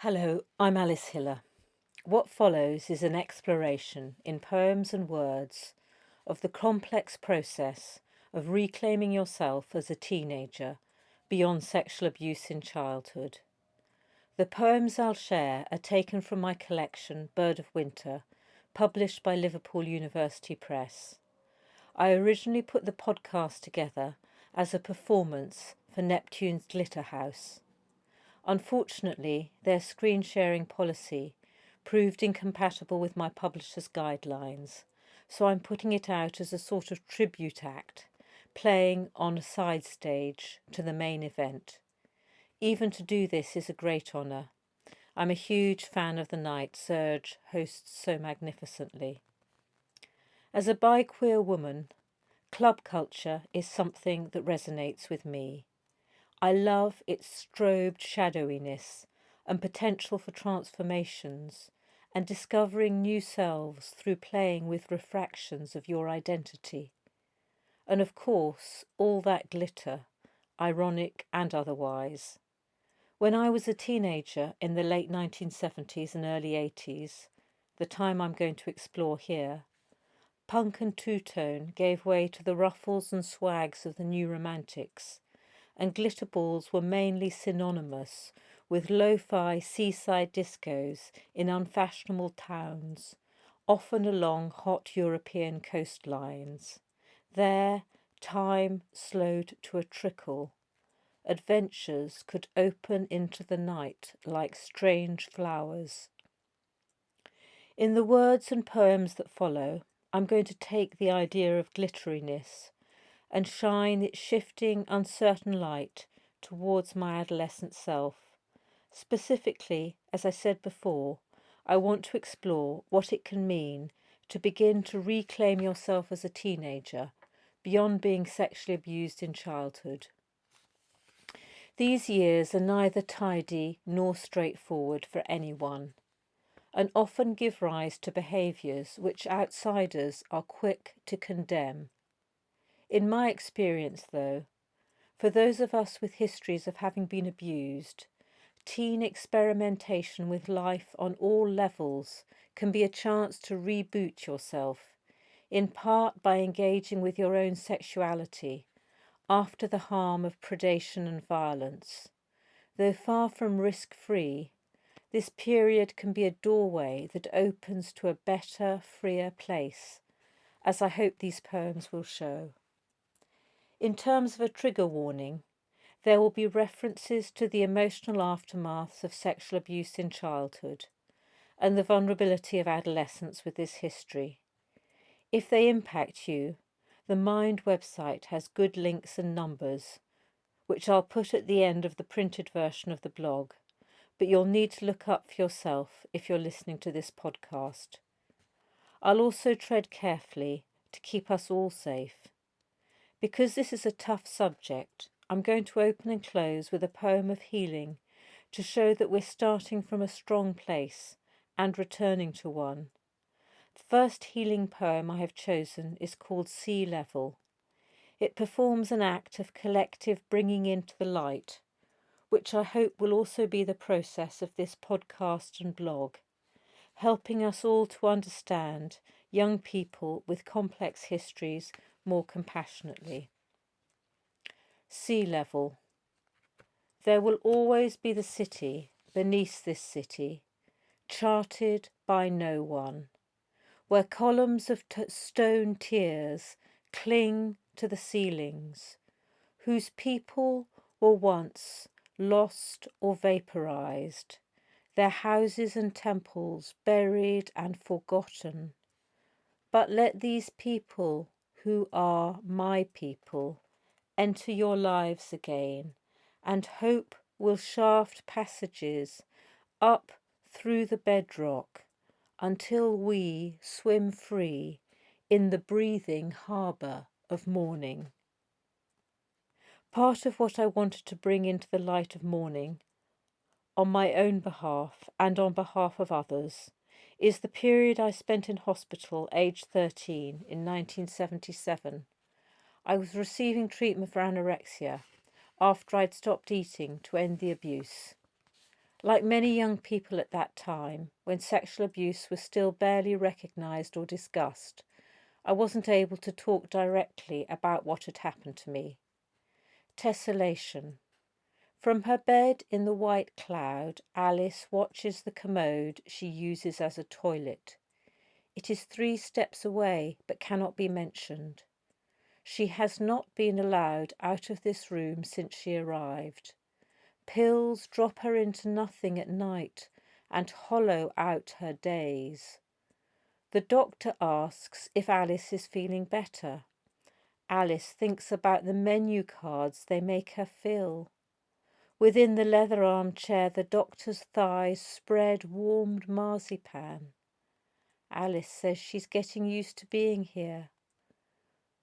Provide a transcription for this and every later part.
Hello, I'm Alice Hiller. What follows is an exploration in poems and words of the complex process of reclaiming yourself as a teenager beyond sexual abuse in childhood. The poems I'll share are taken from my collection Bird of Winter, published by Liverpool University Press. I originally put the podcast together as a performance for Neptune's Glitter House. Unfortunately, their screen sharing policy proved incompatible with my publisher's guidelines, so I'm putting it out as a sort of tribute act, playing on a side stage to the main event. Even to do this is a great honour. I'm a huge fan of the night Serge hosts so magnificently. As a bi-queer woman, club culture is something that resonates with me. I love its strobed shadowiness and potential for transformations and discovering new selves through playing with refractions of your identity. And of course, all that glitter, ironic and otherwise. When I was a teenager in the late 1970s and early 80s, the time I'm going to explore here, punk and two-tone gave way to the ruffles and swags of the new romantics, and glitter balls were mainly synonymous with lo-fi seaside discos in unfashionable towns, often along hot European coastlines. There, time slowed to a trickle. Adventures could open into the night like strange flowers. In the words and poems that follow, I'm going to take the idea of glitteriness and shine its shifting, uncertain light towards my adolescent self. Specifically, as I said before, I want to explore what it can mean to begin to reclaim yourself as a teenager beyond being sexually abused in childhood. These years are neither tidy nor straightforward for anyone, and often give rise to behaviours which outsiders are quick to condemn. In my experience, though, for those of us with histories of having been abused, teen experimentation with life on all levels can be a chance to reboot yourself, in part by engaging with your own sexuality after the harm of predation and violence. Though far from risk-free, this period can be a doorway that opens to a better, freer place, as I hope these poems will show. In terms of a trigger warning, there will be references to the emotional aftermaths of sexual abuse in childhood and the vulnerability of adolescence with this history. If they impact you, the Mind website has good links and numbers, which I'll put at the end of the printed version of the blog, but you'll need to look up for yourself if you're listening to this podcast. I'll also tread carefully to keep us all safe. Because this is a tough subject, I'm going to open and close with a poem of healing to show that we're starting from a strong place and returning to one. The first healing poem I have chosen is called Sea Level. It performs an act of collective bringing into the light, which I hope will also be the process of this podcast and blog, helping us all to understand young people with complex histories more compassionately. Sea level. There will always be the city beneath this city, charted by no one, where columns of stone tiers cling to the ceilings, whose people were once lost or vaporized, their houses and temples buried and forgotten. But let these people, who are my people, enter your lives again, and hope will shaft passages up through the bedrock until we swim free in the breathing harbour of morning. Part of what I wanted to bring into the light of morning, on my own behalf and on behalf of others, is the period I spent in hospital aged 13 in 1977. I was receiving treatment for anorexia after I'd stopped eating to end the abuse. Like many young people at that time, when sexual abuse was still barely recognised or discussed, I wasn't able to talk directly about what had happened to me. Tessellation. From her bed in the white cloud, Alice watches the commode she uses as a toilet. It is 3 steps away, but cannot be mentioned. She has not been allowed out of this room since she arrived. Pills drop her into nothing at night and hollow out her days. The doctor asks if Alice is feeling better. Alice thinks about the menu cards they make her fill. Within the leather armchair, the doctor's thighs spread warmed marzipan. Alice says she's getting used to being here.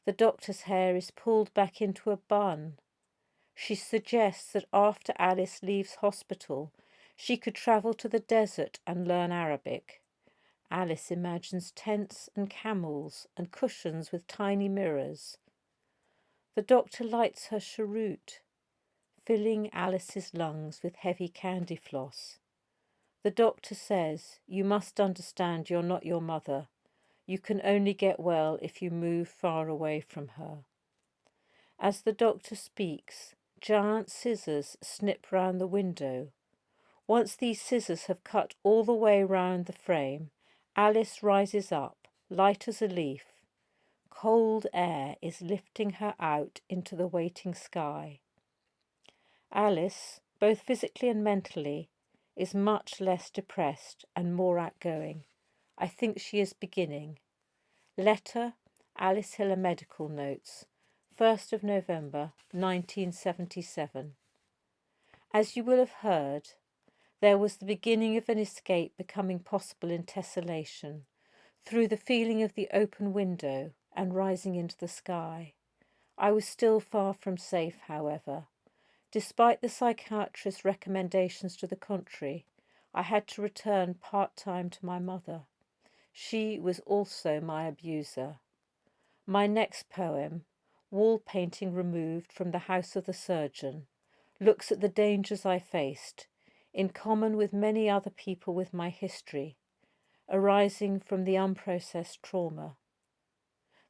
The doctor's hair is pulled back into a bun. She suggests that after Alice leaves hospital, she could travel to the desert and learn Arabic. Alice imagines tents and camels and cushions with tiny mirrors. The doctor lights her cheroot, filling Alice's lungs with heavy candy floss. The doctor says, "You must understand you're not your mother. You can only get well if you move far away from her." As the doctor speaks, giant scissors snip round the window. Once these scissors have cut all the way round the frame, Alice rises up, light as a leaf. Cold air is lifting her out into the waiting sky. Alice, both physically and mentally, is much less depressed and more outgoing. I think she is beginning. Letter, Alice Hiller Medical Notes, 1st of November 1977. As you will have heard, there was the beginning of an escape becoming possible in Tessellation, through the feeling of the open window and rising into the sky. I was still far from safe, however. Despite the psychiatrist's recommendations to the contrary, I had to return part-time to my mother. She was also my abuser. My next poem, Wall Painting Removed from the House of the Surgeon, looks at the dangers I faced, in common with many other people with my history, arising from the unprocessed trauma.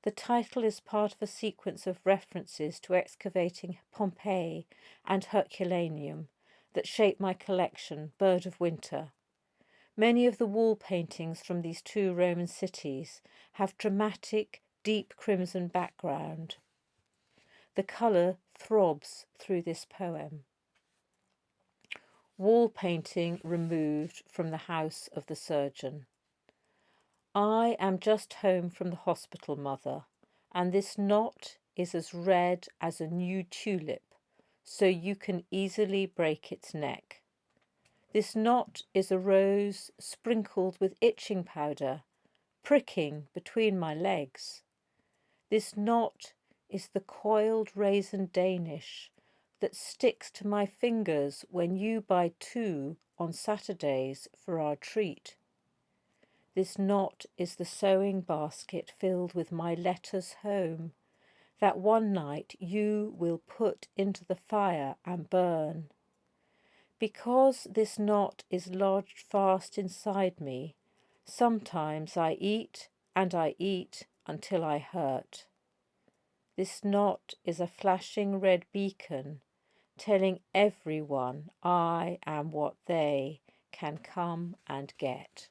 The title is part of a sequence of references to excavating Pompeii and Herculaneum that shaped my collection, Bird of Winter. Many of the wall paintings from these 2 Roman cities have dramatic, deep crimson background. The colour throbs through this poem. Wall painting removed from the house of the surgeon. I am just home from the hospital, mother, and this knot is as red as a new tulip, so you can easily break its neck. This knot is a rose sprinkled with itching powder, pricking between my legs. This knot is the coiled raisin Danish that sticks to my fingers when you buy 2 on Saturdays for our treat. This knot is the sewing basket filled with my letters home, that one night you will put into the fire and burn. Because this knot is lodged fast inside me, sometimes I eat and I eat until I hurt. This knot is a flashing red beacon, telling everyone I am what they can come and get.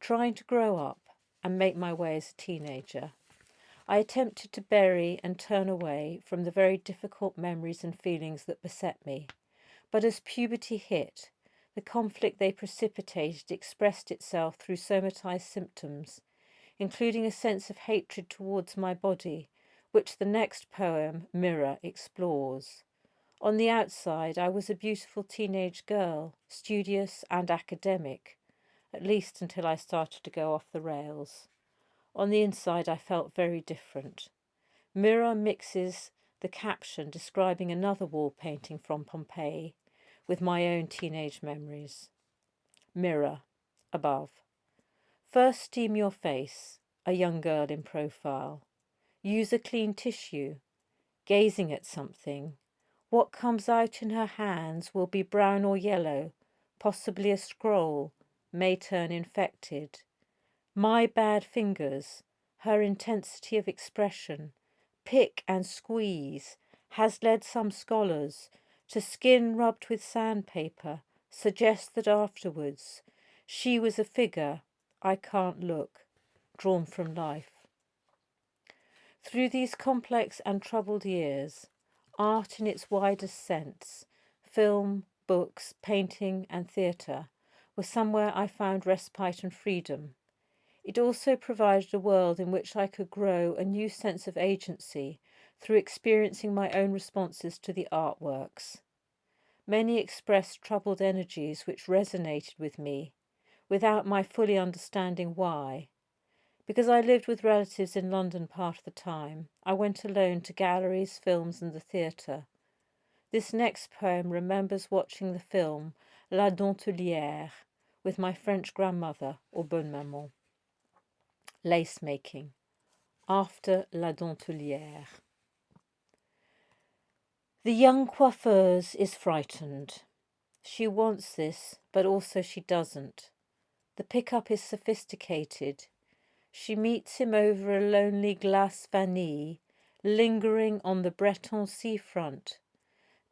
Trying to grow up and make my way as a teenager, I attempted to bury and turn away from the very difficult memories and feelings that beset me. But as puberty hit, the conflict they precipitated expressed itself through somatized symptoms, including a sense of hatred towards my body, which the next poem, Mirror, explores. On the outside, I was a beautiful teenage girl, studious and academic, at least until I started to go off the rails. On the inside, I felt very different. Mirror mixes the caption describing another wall painting from Pompeii with my own teenage memories. Mirror, above. First steam your face, a young girl in profile. Use a clean tissue, gazing at something, What comes out in her hands will be brown or yellow, possibly a scroll, may turn infected. My bad fingers, her intensity of expression, pick and squeeze, has led some scholars to skin rubbed with sandpaper, suggest that afterwards she was a figure I can't look, drawn from life. Through these complex and troubled years, art in its widest sense, film, books, painting, and theatre, was somewhere I found respite and freedom. It also provided a world in which I could grow a new sense of agency through experiencing my own responses to the artworks. Many expressed troubled energies which resonated with me, without my fully understanding why. Because I lived with relatives in London part of the time, I went alone to galleries, films, and the theatre. This next poem remembers watching the film La Dentelière with my French grandmother, or bonne maman. Lace making. After La Dentelière. The young coiffeuse is frightened. She wants this, but also she doesn't. The pickup is sophisticated. She meets him over a lonely glace vanille, lingering on the Breton seafront.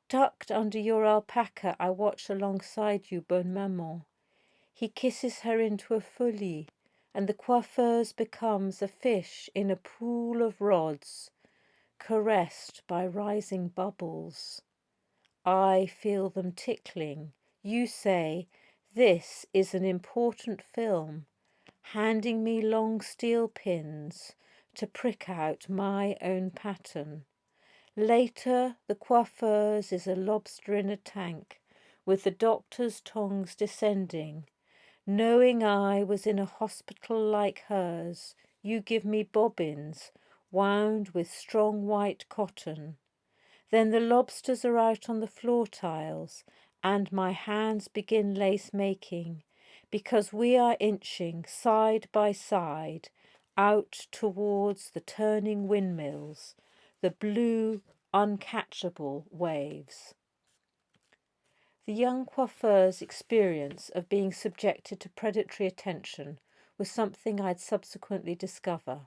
Tucked under your alpaca, I watch alongside you, bonne maman. He kisses her into a folie, and the coiffeuse becomes a fish in a pool of rods, caressed by rising bubbles. I feel them tickling. You say, this is an important film, handing me long steel pins to prick out my own pattern. Later, the coiffeuse is a lobster in a tank, with the doctor's tongs descending. Knowing I was in a hospital like hers, you give me bobbins wound with strong white cotton. Then the lobsters are out on the floor tiles, and my hands begin lace making, because we are inching side by side out towards the turning windmills, the blue, uncatchable waves. The young coiffeur's experience of being subjected to predatory attention was something I'd subsequently discover.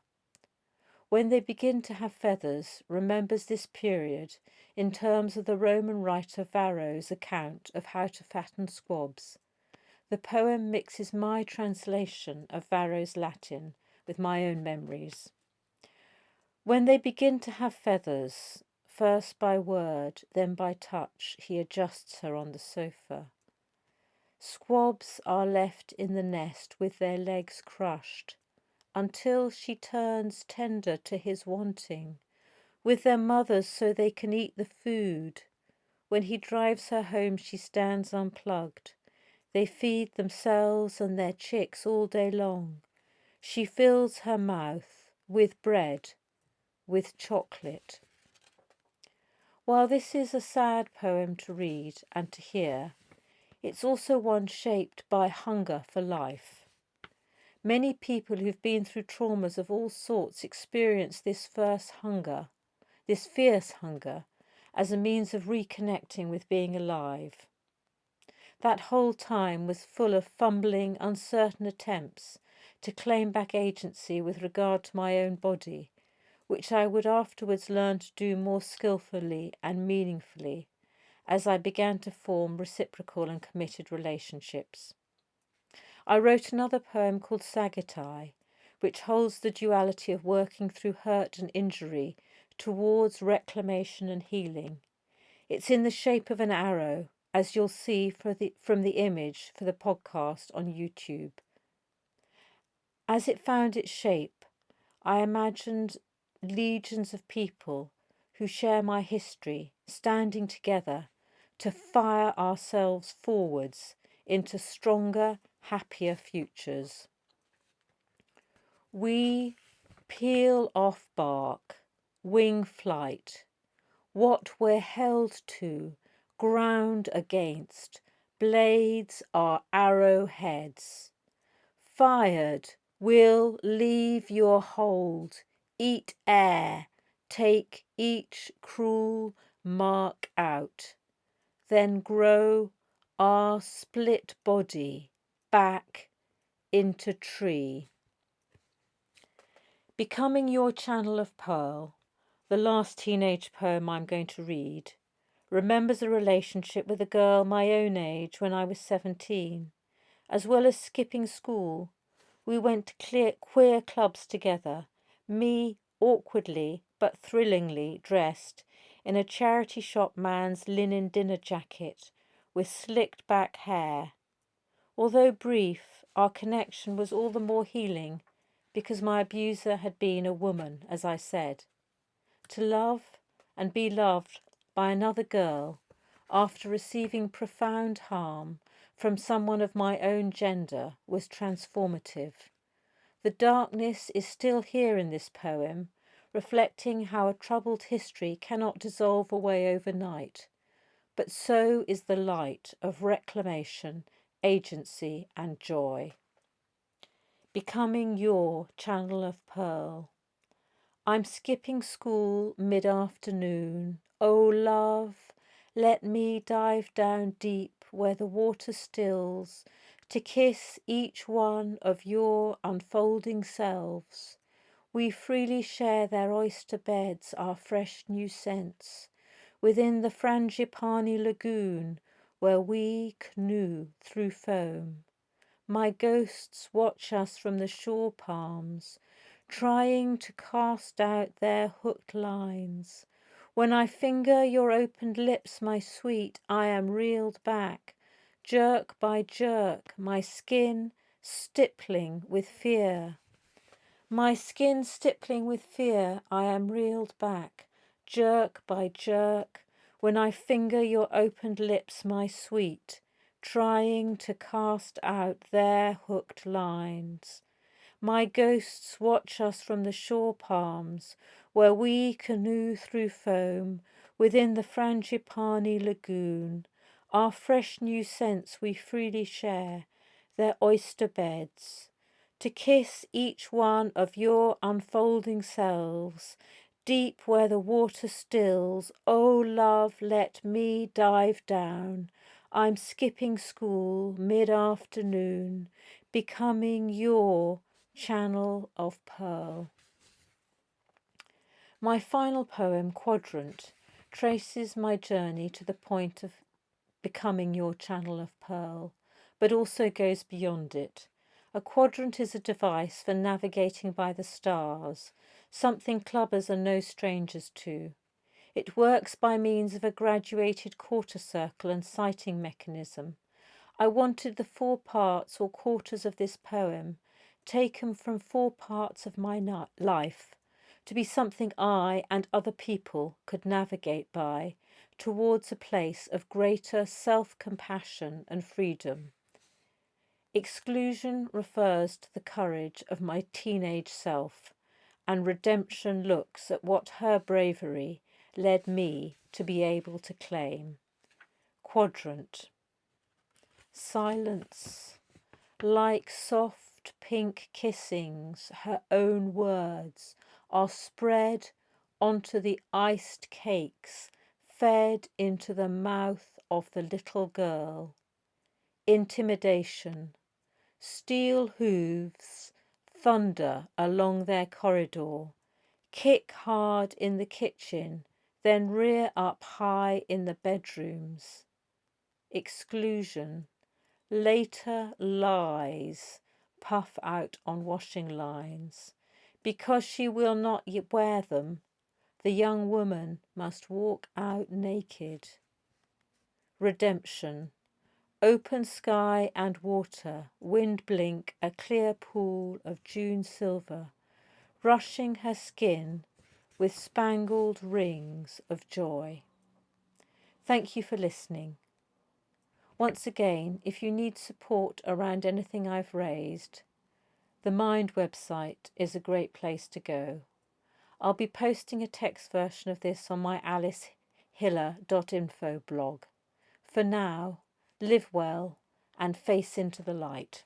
When they begin to have feathers remembers this period in terms of the Roman writer Varro's account of how to fatten squabs. The poem mixes my translation of Varro's Latin with my own memories. When they begin to have feathers, first by word, then by touch, he adjusts her on the sofa. Squabs are left in the nest with their legs crushed, until she turns tender to his wanting, with their mothers so they can eat the food. When he drives her home, she stands unplugged. They feed themselves and their chicks all day long. She fills her mouth with bread, with chocolate. While this is a sad poem to read and to hear, it's also one shaped by hunger for life. Many people who've been through traumas of all sorts experience this fierce hunger, as a means of reconnecting with being alive. That whole time was full of fumbling, uncertain attempts to claim back agency with regard to my own body, which I would afterwards learn to do more skillfully and meaningfully as I began to form reciprocal and committed relationships. I wrote another poem called Sagittai, which holds the duality of working through hurt and injury towards reclamation and healing. It's in the shape of an arrow, as you'll see from the image for the podcast on YouTube. As it found its shape, I imagined legions of people who share my history standing together to fire ourselves forwards into stronger, happier futures. We peel off bark, wing flight, what we're held to, ground against, blades are arrowheads. Fired, we'll leave your hold, eat air, take each cruel mark out, then grow our split body back into tree. Becoming Your Channel of Pearl, the last teenage poem I'm going to read, remembers a relationship with a girl my own age when I was 17. As well as skipping school, we went to queer clubs together, me awkwardly but thrillingly dressed in a charity shop man's linen dinner jacket with slicked back hair. Although brief, our connection was all the more healing because my abuser had been a woman, as I said. To love and be loved by another girl after receiving profound harm from someone of my own gender was transformative. The darkness is still here in this poem, reflecting how a troubled history cannot dissolve away overnight, but so is the light of reclamation, agency and joy. Becoming Your Channel of Pearl. I'm skipping school mid-afternoon. Oh, love, let me dive down deep where the water stills to kiss each one of your unfolding selves. We freely share their oyster beds, our fresh new scents, within the frangipani lagoon where we canoe through foam. My ghosts watch us from the shore palms, trying to cast out their hooked lines. When I finger your opened lips, my sweet, I am reeled back, jerk by jerk, my skin stippling with fear. My skin stippling with fear, I am reeled back, jerk by jerk, when I finger your opened lips, my sweet, trying to cast out their hooked lines. My ghosts watch us from the shore palms, where we canoe through foam, within the frangipani lagoon. Our fresh new scents we freely share, their oyster beds. To kiss each one of your unfolding selves, deep where the water stills. Oh, love, let me dive down. I'm skipping school mid-afternoon, becoming your channel of pearl. My final poem, Quadrant, traces my journey to the point of becoming your channel of pearl, but also goes beyond it. A quadrant is a device for navigating by the stars, something clubbers are no strangers to. It works by means of a graduated quarter circle and sighting mechanism. I wanted the 4 parts or quarters of this poem, taken from 4 parts of my life, to be something I and other people could navigate by towards a place of greater self-compassion and freedom. Exclusion refers to the courage of my teenage self, and redemption looks at what her bravery led me to be able to claim. Quadrant. Silence. Like soft pink kissings, her own words are spread onto the iced cakes fed into the mouth of the little girl. Intimidation. Steel hooves thunder along their corridor, kick hard in the kitchen, then rear up high in the bedrooms. Exclusion. Later lies puff out on washing lines. Because she will not wear them, the young woman must walk out naked. Redemption. Open sky and water, wind blink, a clear pool of June silver, rushing her skin with spangled rings of joy. Thank you for listening. Once again, if you need support around anything I've raised, the Mind website is a great place to go. I'll be posting a text version of this on my alicehiller.info blog. For now, live well and face into the light.